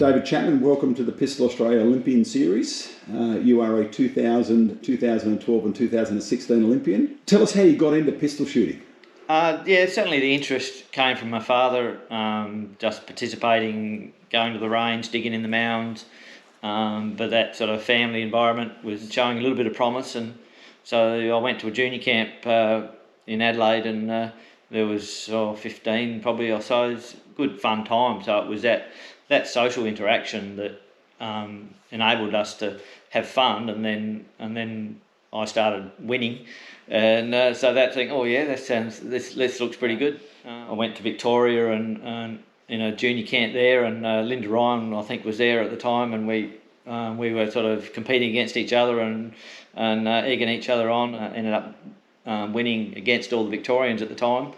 David Chapman, welcome to the Pistol Australia Olympian Series. You are a 2000, 2012 and 2016 Olympian. Tell us how you got into pistol shooting. Certainly the interest came from my father, just participating, going to the range, digging in the mounds. But that sort of family environment was showing a little bit of promise, and so I went to a junior camp in Adelaide, and there was 15 probably or so. It was a good fun time. So it was that social interaction that enabled us to have fun, and then I started winning, and so that thing. Oh yeah, this looks pretty good. I went to Victoria and in a junior camp there, and Linda Ryan I think was there at the time, and we were sort of competing against each other and egging each other on. Ended up winning against all the Victorians at the time,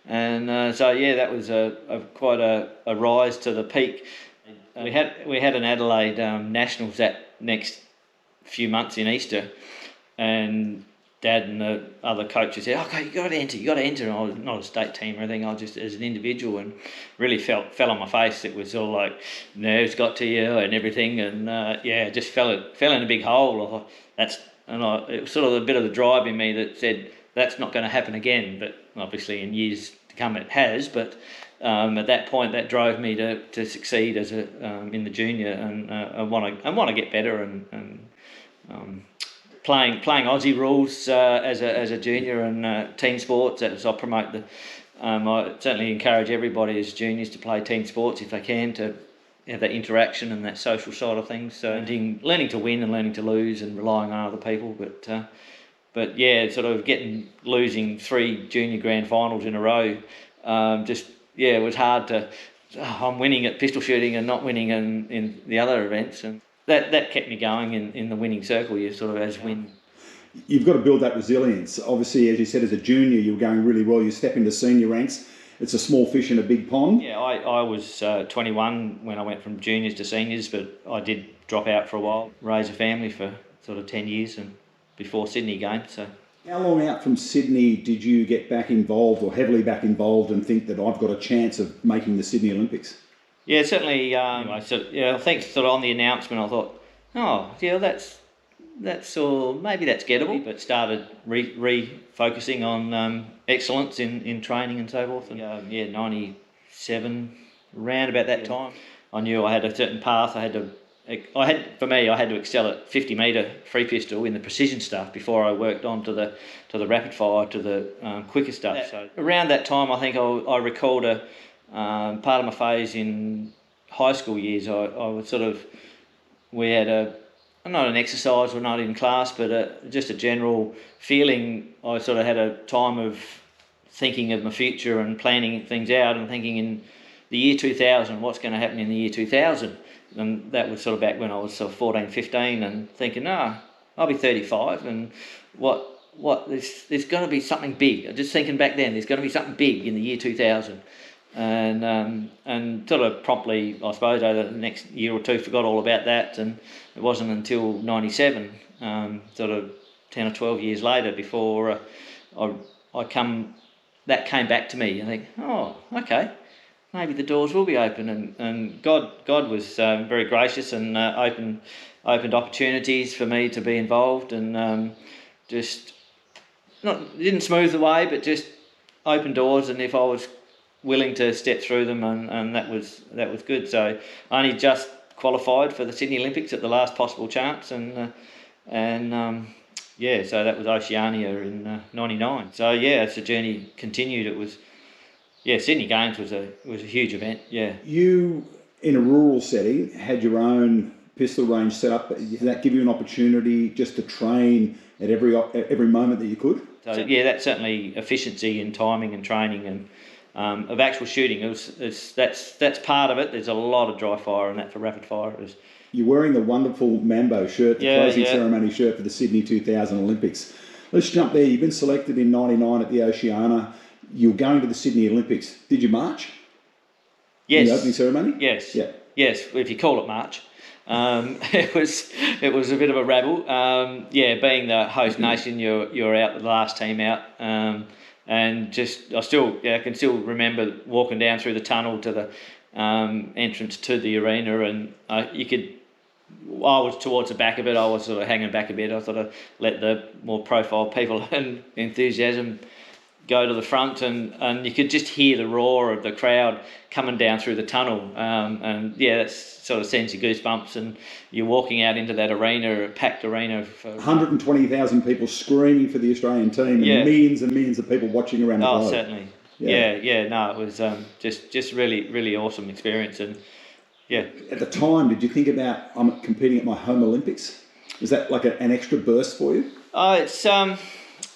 and that was quite a rise to the peak. We had an Adelaide Nationals that next few months in Easter, and Dad and the other coaches said, "Okay, you got to enter." And I was not a state team or anything. I was just as an individual, and really fell on my face. It was all like nerves got to you and everything, and just fell in a big hole. I thought it was sort of a bit of the drive in me that said that's not going to happen again. But obviously, in years to come, it has. But at that point, that drove me to succeed as in the junior, and I want to get better and playing Aussie rules as a junior, and team sports. As I promote I certainly encourage everybody as juniors to play team sports if they can, to have that interaction and that social side of things. So learning to win and learning to lose and relying on other people, but sort of losing 3 junior grand finals in a row. It was hard to. I'm winning at pistol shooting and not winning in the other events, and that kept me going in the winning circle. You sort of as win. You've got to build that resilience. Obviously, as you said, as a junior, you were going really well. You step into senior ranks. It's a small fish in a big pond. Yeah, I was 21 when I went from juniors to seniors, but I did drop out for a while, raise a family for sort of 10 years and before Sydney Games. So. How long out from Sydney did you get back involved, or heavily back involved, and think that I've got a chance of making the Sydney Olympics? Yeah, certainly. I think sort of on the announcement, I thought, maybe that's gettable. But started refocusing on excellence in training and so forth. And 97, around about that time, I knew I had a certain path. I had to excel at 50 metre free pistol in the precision stuff before I worked on to the rapid fire, to the quicker stuff. So around that time, I think I recalled a part of my phase in high school years. I was we had not an exercise or not in class, but just a general feeling. I sort of had a time of thinking of my future and planning things out, and thinking in the year 2000, what's going to happen in the year 2000. And that was sort of back when I was sort of 14, 15, and thinking, I'll be 35, and there's got to be something big. Just thinking back then, there's got to be something big in the year 2000. And sort of promptly, I suppose, over the next year or two, forgot all about that, and it wasn't until 97, sort of 10 or 12 years later, before that came back to me. I think, okay, maybe the doors will be open, and God was very gracious and opened opportunities for me to be involved, and didn't smooth the way, but just opened doors, and if I was willing to step through them, and that was good. So I only just qualified for the Sydney Olympics at the last possible chance, so that was Oceania in 99. So as the journey continued, it was Sydney Games was a huge event. Yeah. You, in a rural setting, had your own pistol range set up. Did that give you an opportunity just to train at every moment that you could? So that's certainly efficiency and timing and training and of actual shooting. That's part of it. There's a lot of dry fire and that for rapid fire. You're wearing the wonderful Mambo shirt, the closing ceremony shirt for the Sydney 2000 Olympics. Let's jump there. You've been selected in 99 at the Oceania. You're going to the Sydney Olympics. Did you march? Yes. In the opening ceremony? Yes. Yeah. Yes, if you call it march. It was a bit of a rabble. Being the host nation, you're out the last team out. And I can still remember walking down through the tunnel to entrance to the arena, and I was towards the back of it. I was sort of hanging back a bit. I sort of let the more profile people and enthusiasm go to the front, and you could just hear the roar of the crowd coming down through the tunnel, and yeah, that sort of sends you goosebumps, and you're walking out into that arena, a packed arena. 120,000 people screaming for the Australian team, and millions of people watching around the globe. Oh, certainly. Yeah. No, it was just really, really awesome experience, and yeah. At the time, did you think about I'm competing at my home Olympics? Was that like an extra burst for you? It's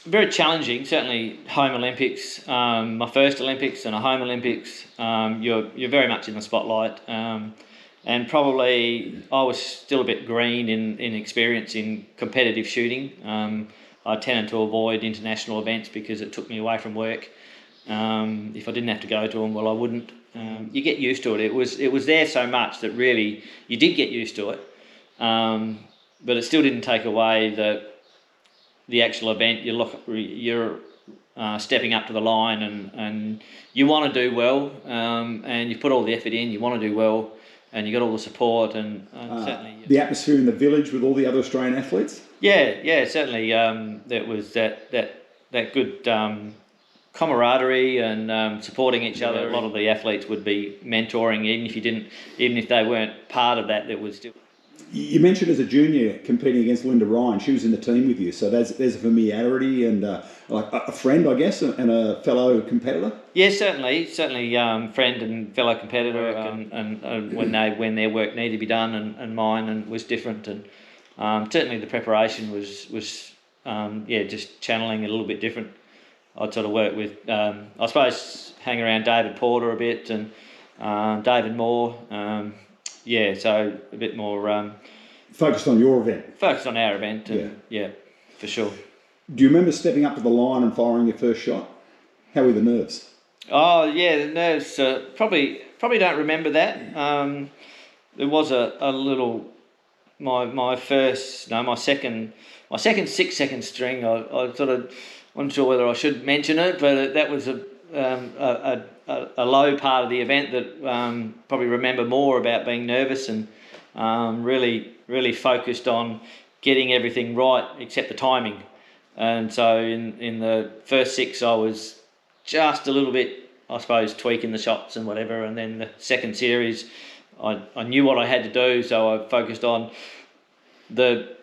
very challenging. Certainly, home Olympics, my first Olympics and a home Olympics. You're very much in the spotlight, and probably I was still a bit green in experience in competitive shooting. I tended to avoid international events because it took me away from work. If I didn't have to go to them, well, I wouldn't. You get used to it. It was there so much that really you did get used to it, but it still didn't take away the actual event. You're stepping up to the line, and you want to do well, and you put all the effort in. You want to do well, and you got all the support, and certainly the atmosphere in the village with all the other Australian athletes. Yeah, certainly. That was that good camaraderie and supporting each other. A lot of the athletes would be mentoring, even if they weren't part of that. There was still. You mentioned as a junior competing against Linda Ryan. She was in the team with you, so there's a familiarity and like a friend, I guess, and a fellow competitor. Yeah, certainly, friend and fellow competitor, and when their work needed to be done, and mine and was different, and certainly the preparation was just channeling it a little bit different. I'd sort of work with, I suppose, hang around David Porter a bit and David Moore. So a bit more focused on your event. Focused on our event, and yeah, for sure. Do you remember stepping up to the line and firing your first shot? How were the nerves? Oh yeah, the nerves. Probably don't remember that. There was a little. My second 6 second string. I sort of wasn't sure whether I should mention it, but that was a low part of the event that probably remember more about being nervous and really focused on getting everything right except the timing. And so in the first 6 I was just a little bit, I suppose, tweaking the shots and whatever, and then the second series I knew what I had to do, so I focused on the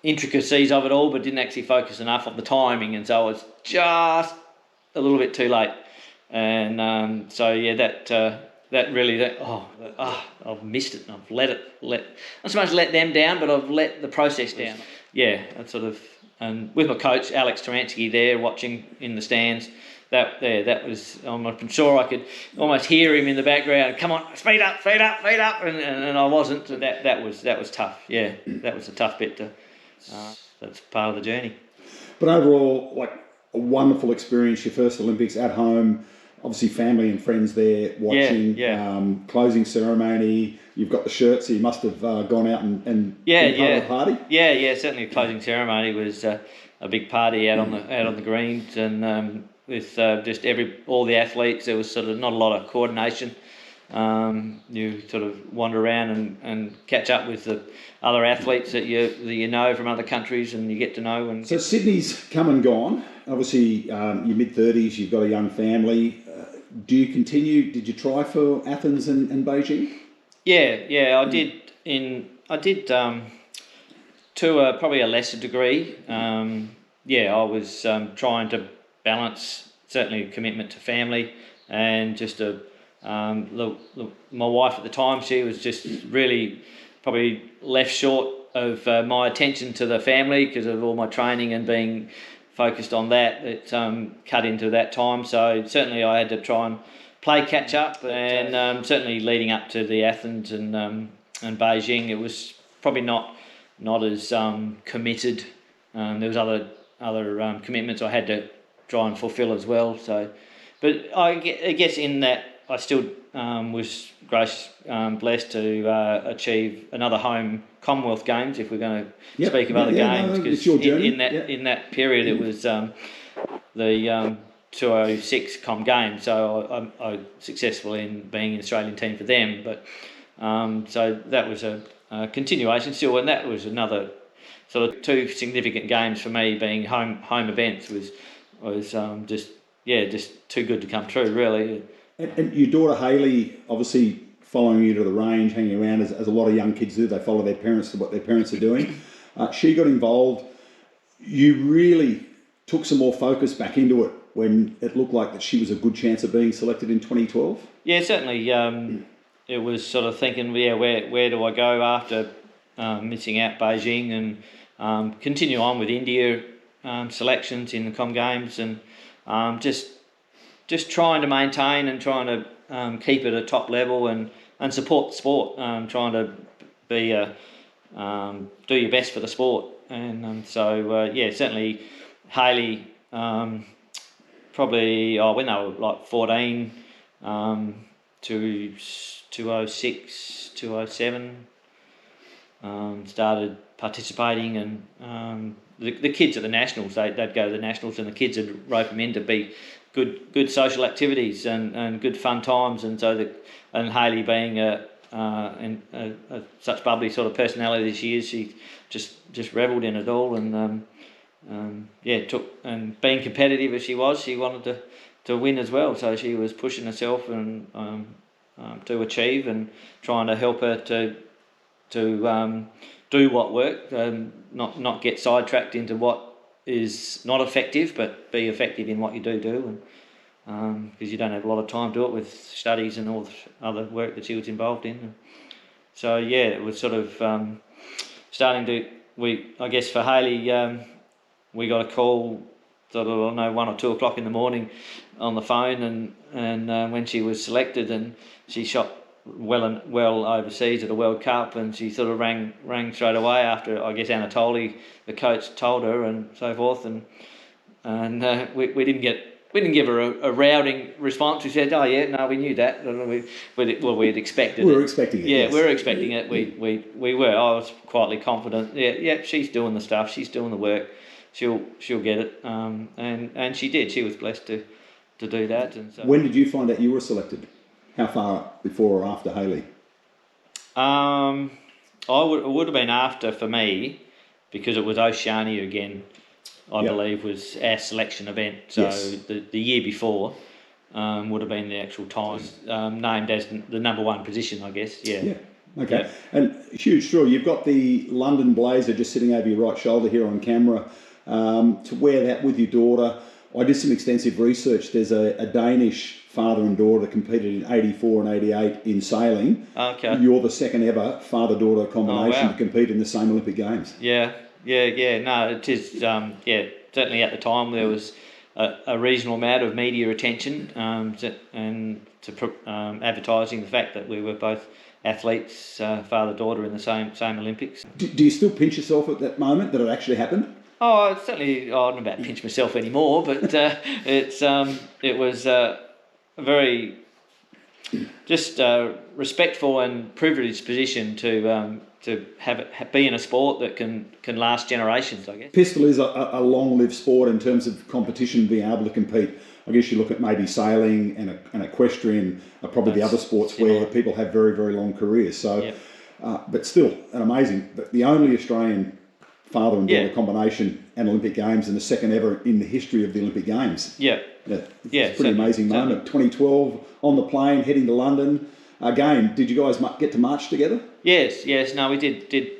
intricacies of it all, but didn't actually focus enough on the timing, and so I was just a little bit too late. And I've missed it, and I've not so much let them down, but I've let the process down. Yeah, that sort of, and with my coach Alex Taransky there watching in the stands, that was, I'm sure I could almost hear him in the background. Come on, speed up, and I wasn't. That was tough. Yeah, that was a tough bit to. That's part of the journey. But overall, like a wonderful experience. Your first Olympics at home. Obviously, family and friends there watching. Closing ceremony. You've got the shirt, so you must have gone out and been part of the party. Yeah. Certainly, the closing ceremony was a big party out on the greens, and with just all the athletes. There was sort of not a lot of coordination. You sort of wander around and catch up with the other athletes that you know from other countries, and you get to know. And so Sydney's come and gone. Obviously, your mid-30s, you've got a young family. Do you continue? Did you try for Athens and Beijing? Yeah, I did to probably a lesser degree. I was trying to balance certainly a commitment to family and just a. Look, my wife at the time, she was just really probably left short of my attention to the family because of all my training and being focused on that. It cut into that time, so certainly I had to try and play catch up, and certainly leading up to the Athens and Beijing, it was probably not as committed. There was other commitments I had to try and fulfil as well. So, but I guess in that. I still was blessed to achieve another home Commonwealth Games, if we're going to speak of other games, because in that period it was the 206 Com Games, so I successful in being an Australian team for them. But so that was a continuation still, and that was another sort of two significant games for me, being home events was just too good to come true, really. And your daughter Hayley, obviously following you to the range, hanging around as a lot of young kids do. They follow their parents to what their parents are doing. She got involved. You really took some more focus back into it when it looked like that she was a good chance of being selected in 2012? Yeah, certainly. It was sort of thinking, where do I go after missing out Beijing, and continue on with India selections in the Com Games, and just trying to maintain and trying to keep it at top level and support the sport, trying to be do your best for the sport. And certainly Hayley, probably when they were like 14 to 206, 207, started participating, and the kids at the Nationals, they'd go to the Nationals, and the kids would rope them in to be good social activities and good fun times. And so and Hayley being such bubbly sort of personality as she is, she just revelled in it all, and and being competitive as she was, she wanted to win as well. So she was pushing herself and to achieve, and trying to help her to do what worked, not get sidetracked into what is not effective, but be effective in what you do, and because you don't have a lot of time to do it with studies and all the other work that she was involved in. So it was sort of starting to. I guess for Hayley, we got a call sort of 1 or 2 o'clock in the morning on the phone, and when she was selected, and she shot well overseas at a World Cup, and she sort of rang straight away after, I guess, Anatoly, the coach, told her, and so forth, and we didn't give her a routing response. We said, "Oh yeah, no, we knew that. We'd expected it. We were expecting it. Yeah, yes. we were expecting it. We were. I was quietly confident. Yeah, she's doing the stuff. She's doing the work. She'll get it. And she did. She was blessed to do that. And so, when did you find out you were selected? How far before or after Hayley? it would have been after for me, because it was Oceania again. I believe was our selection event. So yes. the year before would have been the actual time, named as the number one position, I guess. Yeah. Okay. Yeah. And huge, sure. You've got the London Blazer just sitting over your right shoulder here on camera. To wear that with your daughter, I did some extensive research. There's a Danish father and daughter that competed in 84 and 88 in sailing. Okay. You're the second ever father-daughter combination Oh, wow. to compete in the same Olympic Games. Yeah. No, it is. Certainly at the time there was a reasonable amount of media attention, and advertising the fact that we were both athletes, father-daughter, in the same Olympics. Do you still pinch yourself at that moment that it actually happened? Oh, certainly. I don't know about pinch myself anymore, but it was a very just respectful and privileged position to have it be in a sport that can last generations, I guess. Pistol is a long-lived sport in terms of competition, being able to compete. I guess you look at maybe sailing and equestrian are probably the other sports similar, where people have very, very long careers. So, Yep. But still, an amazing, but the only Australian father and daughter combination and Olympic Games, and the second ever in the history of the Olympic Games. Yeah. It's a pretty amazing moment. 2012, on the plane, heading to London. Again, did you guys get to march together? Yes. No, we did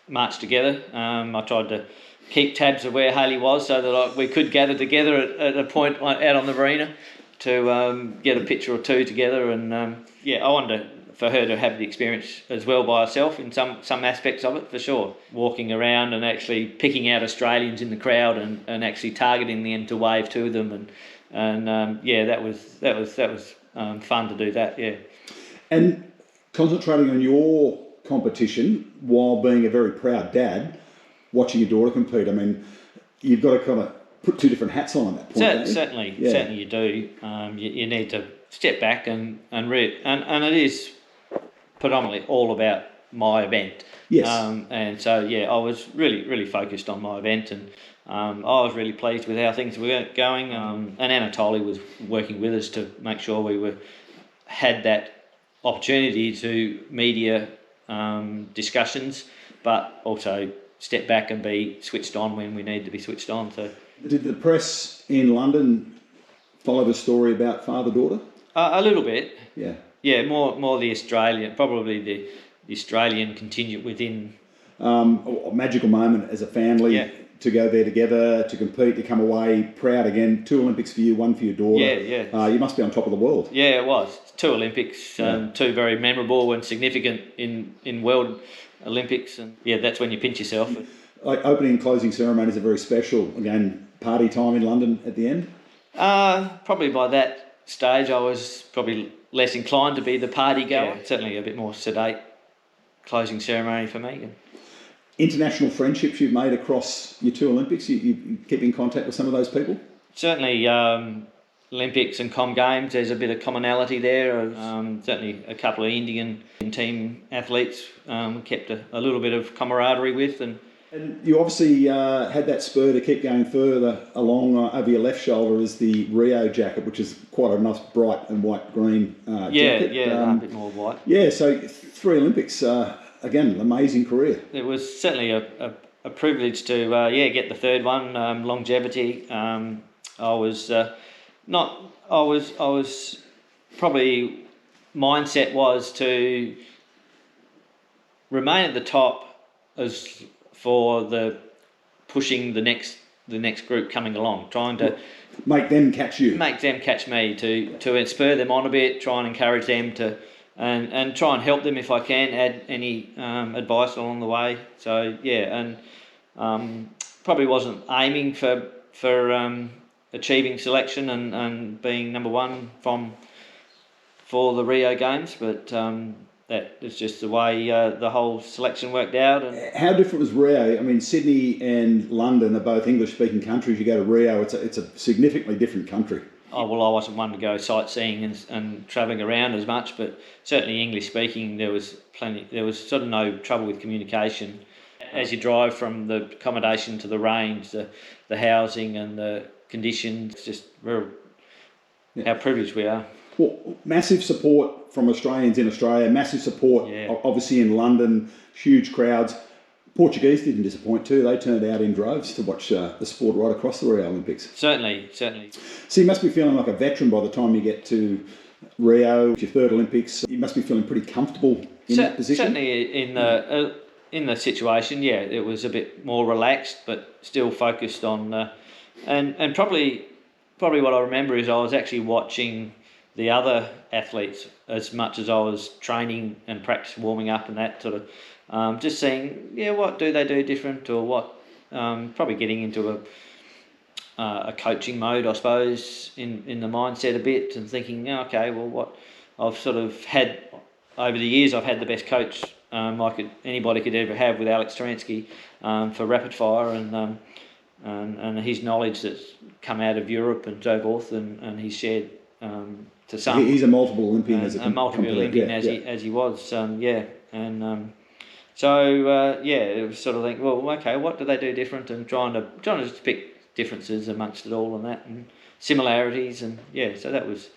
march together. I tried to keep tabs of where Hayley was so that we could gather together at a point out on the arena to get a picture or two together. And I wanted for her to have the experience as well by herself in some aspects of it, for sure. Walking around and actually picking out Australians in the crowd and actually targeting them to wave to them, and that was fun to do that. Yeah. And concentrating on your competition while being a very proud dad, watching your daughter compete. I mean, you've got to kind of put two different hats on at that point. Certainly you do. You need to step back and it is predominantly all about my event. Yes. And so I was really focused on my event, I was really pleased with how things were going, and Anatoly was working with us to make sure we had that opportunity to media discussions, but also step back and be switched on when we need to be switched on. So, did the press in London follow the story about father-daughter? A little bit. Yeah, more the Australian, probably the Australian contingent within. A magical moment as a family to go there together, to compete, to come away proud again. 2 Olympics for you, 1 for your daughter. You must be on top of the world. Yeah, it was 2 Olympics, 2 very memorable and significant in World Olympics, and that's when you pinch yourself. Like opening and closing ceremonies are very special. Again, party time in London at the end. Probably by that stage, I was probably less inclined to be the party goer. Certainly a bit more sedate closing ceremony for me. International friendships you've made across your 2 Olympics, you keep in contact with some of those people? Certainly Olympics and Com Games, there's a bit of commonality there. Certainly a couple of Indian team athletes kept a little bit of camaraderie with. And you obviously had that spur to keep going further along. Over your left shoulder is the Rio jacket, which is quite a nice bright and white green jacket. A bit more white. Yeah, so 3 Olympics, again, an amazing career. It was certainly a privilege to get the 3rd one, longevity. I was probably, mindset was to remain at the top as for the pushing the next group coming along, trying to make them catch you, make them catch me, to spur them on a bit, try and encourage them to, and try and help them if I can, add any advice along the way. So probably wasn't aiming for achieving selection and being number 1 for the Rio Games, but that is just the way the whole selection worked out. And how different was Rio? I mean, Sydney and London are both English-speaking countries. You go to Rio, it's a significantly different country. Oh, well, I wasn't one to go sightseeing and travelling around as much, but certainly English-speaking, there was sort of no trouble with communication. As you drive from the accommodation to the range, the housing and the conditions, it's just how privileged we are. Well, massive support from Australians in Australia, massive support obviously in London, huge crowds. Portuguese didn't disappoint too. They turned out in droves to watch the sport right across the Rio Olympics. Certainly. So you must be feeling like a veteran by the time you get to Rio, your 3rd Olympics. You must be feeling pretty comfortable in that position. Certainly in the situation, it was a bit more relaxed, but still focused on. And probably what I remember is I was actually watching the other athletes as much as I was training and practice warming up and that sort of, just seeing, what do they do different, or what, probably getting into a coaching mode, I suppose, in the mindset a bit, and thinking, okay, well, what I've sort of had over the years, I've had the best coach anybody could ever have with Alex Taransky for rapid fire, and his knowledge that's come out of Europe and so forth, and he's shared to some. He's a multiple Olympian as a multiple Olympian as he was, so it was sort of like, well, okay, what do they do different, and trying to just pick differences amongst it all and that, and similarities, and so that was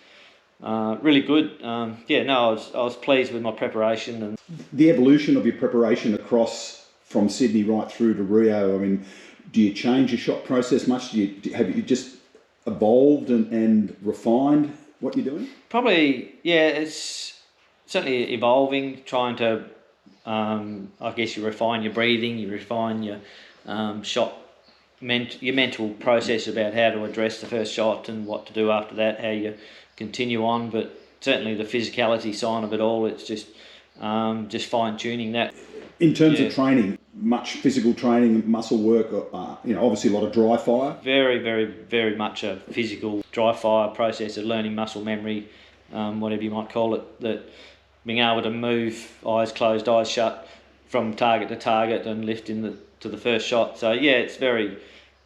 really good. I was pleased with my preparation and the evolution of your preparation across from Sydney right through to Rio. I mean, do you change your shot process much? Have you just evolved and refined what you're doing? Probably, it's certainly evolving, trying to, I guess you refine your breathing, you refine your shot, your mental process about how to address the first shot and what to do after that, how you continue on, but certainly the physicality side of it all, it's just fine-tuning that. In terms of training, much physical training, muscle work, obviously a lot of dry fire? Very, very, very much a physical dry fire process of learning muscle memory, whatever you might call it, that being able to move eyes closed, eyes shut from target to target and lift to the first shot. So it's very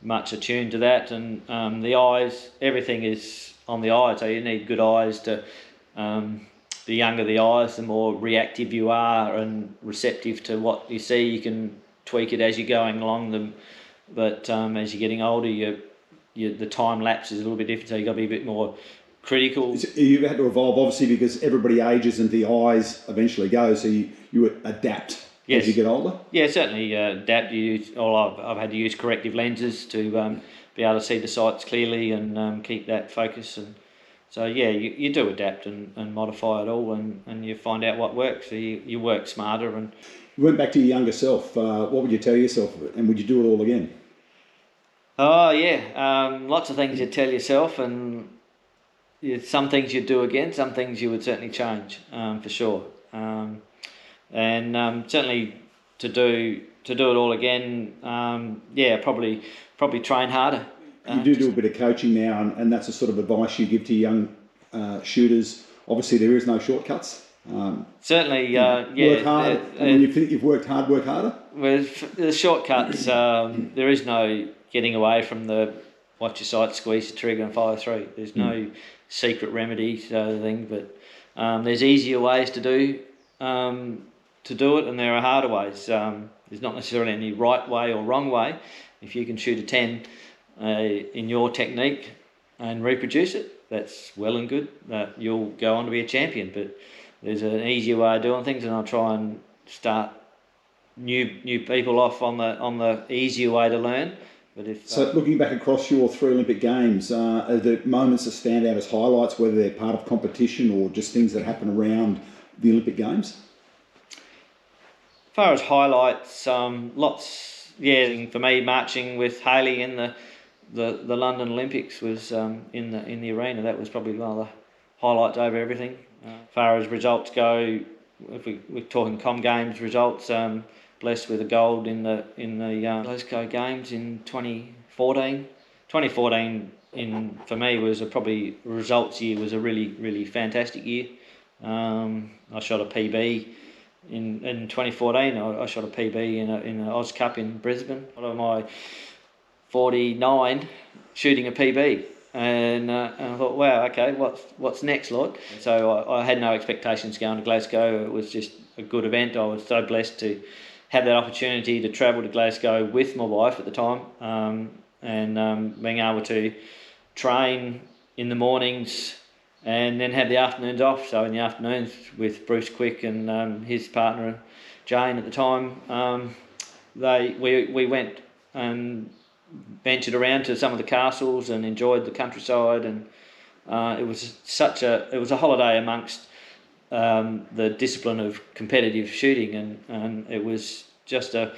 much attuned to that, and the eyes, everything is on the eye, so you need good eyes to... the younger the eyes, the more reactive you are and receptive to what you see. You can tweak it as you're going along But as you're getting older, the time lapse is a little bit different, so you've got to be a bit more critical. You had to evolve, obviously, because everybody ages and the eyes eventually go, so you adapt as you get older? Yeah, certainly adapt. I've had to use corrective lenses to be able to see the sights clearly and keep that focus. And so, yeah, you do adapt and modify it all, and you find out what works. So you work smarter. And you went back to your younger self. What would you tell yourself, and would you do it all again? Oh, yeah. Lots of things you tell yourself, and some things you'd do again, some things you would certainly change, for sure. And certainly to do it all again, probably train harder. You do a bit of coaching now, and that's the sort of advice you give to young shooters. Obviously, there is no shortcuts. Certainly, work hard, and when you think you've worked hard, work harder. With the shortcuts, there is no getting away from the watch your sight, squeeze the trigger, and follow through. There's no secret remedy sort of thing, but there's easier ways to do it, and there are harder ways. There's not necessarily any right way or wrong way. If you can shoot a 10 in your technique and reproduce it, that's well and good. You'll go on to be a champion. But there's an easier way of doing things, and I'll try and start new people off on the easier way to learn. But so looking back across your 3 Olympic Games, are there moments that stand out as highlights, whether they're part of competition or just things that happen around the Olympic Games? As far as highlights, lots. Yeah, for me, marching with Hayley in the London Olympics was in the arena. That was probably one of the highlights over everything. As far as results go, if we're talking Com Games results, blessed with a gold in the Glasgow Games in 2014. 2014 for me was probably results year, was a really fantastic year. I shot a PB in 2014. I shot a PB in an Oz Cup in Brisbane. One of my 49 shooting a PB. And I thought, wow, okay, what's next, Lord? So I had no expectations going to Glasgow. It was just a good event. I was so blessed to have that opportunity to travel to Glasgow with my wife at the time, and being able to train in the mornings and then have the afternoons off. So in the afternoons with Bruce Quick and his partner Jane at the time, we went and ventured around to some of the castles and enjoyed the countryside, and it was a holiday amongst the discipline of competitive shooting, and it was just a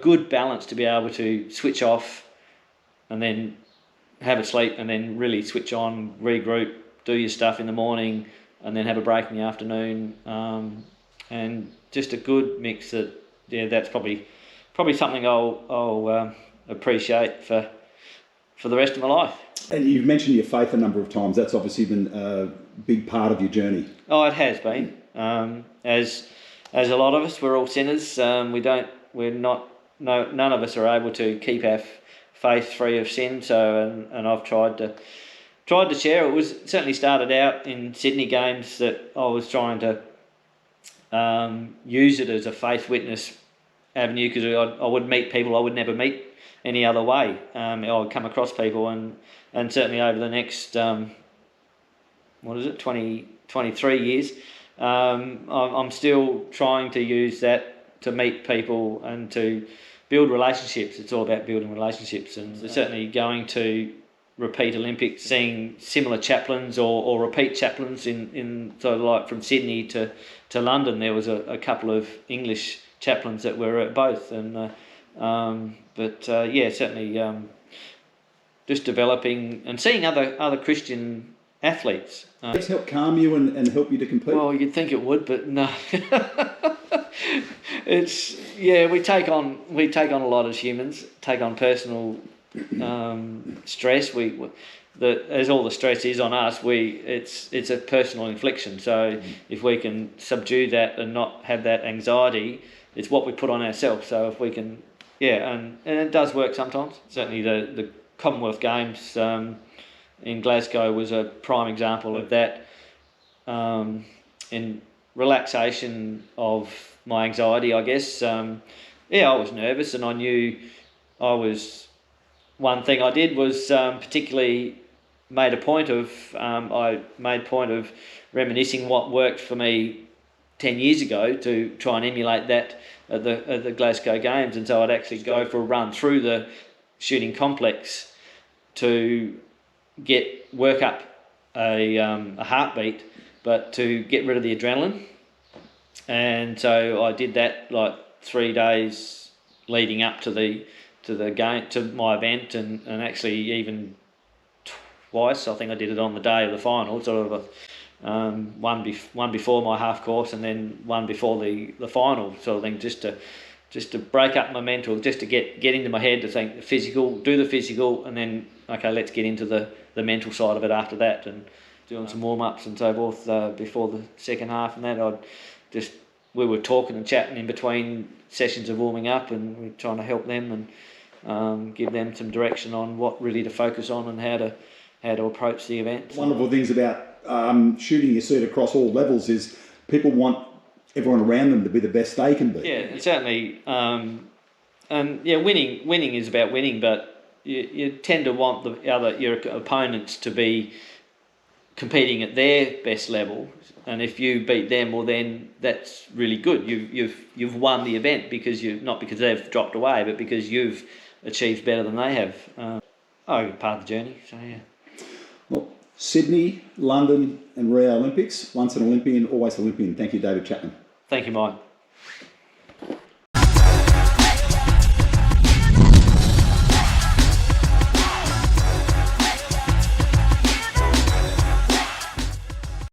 good balance to be able to switch off and then have a sleep and then really switch on, regroup, do your stuff in the morning and then have a break in the afternoon, and just a good mix. That's probably something I'll appreciate for the rest of my life. And you've mentioned your faith a number of times. That's obviously been a big part of your journey. Oh, it has been. As a lot of us, we're all sinners. None of us are able to keep our faith free of sin. So, and I've tried to share. It was certainly started out in Sydney Games that I was trying to use it as a faith witness avenue, because I would meet people I would never meet any other way. I would come across people, and certainly over the next 23 years, I'm still trying to use that to meet people and to build relationships. It's all about building relationships, and certainly going to repeat Olympics, seeing similar chaplains or repeat chaplains in sort of like from Sydney to London. There was a couple of English chaplains that were at both, and certainly just developing and seeing other Christian athletes. It's helped calm you and help you to compete? Well, you'd think it would, but no. We take on a lot as humans, take on personal stress. As all the stress is on us, it's a personal infliction. So if we can subdue that and not have that anxiety, it's what we put on ourselves. So if we can, and it does work sometimes. Certainly the Commonwealth Games in Glasgow was a prime example of that. In relaxation of my anxiety, I guess. I was nervous, and I knew one thing I did was particularly made a point of reminiscing what worked for me 10 years ago to try and emulate that at the Glasgow Games. And so I'd actually go for a run through the shooting complex to work up a heartbeat, but to get rid of the adrenaline. And so I did that like 3 days leading up to the game, to my event, and actually even twice. I think I did it on the day of the final, sort of one before my half course and then one before the final sort of thing, just to break up my mental, just to get into my head to think do the physical, and then okay, let's get into the mental side of it after that, and doing some warm-ups and so forth before the second half. And that we were talking and chatting in between sessions of warming up, and we're trying to help them and give them some direction on what really to focus on and how to approach the event. Wonderful things about shooting, you see it across all levels, is people want everyone around them to be the best they can be. Yeah, and certainly. Winning is about winning, but you tend to want your opponents to be competing at their best level, and if you beat them, well, then that's really good. You've won the event not because they've dropped away, but because you've achieved better than they have. Part of the journey. So yeah. Well, Sydney, London, and Rio Olympics. Once an Olympian, always Olympian. Thank you, David Chapman. Thank you, Mike.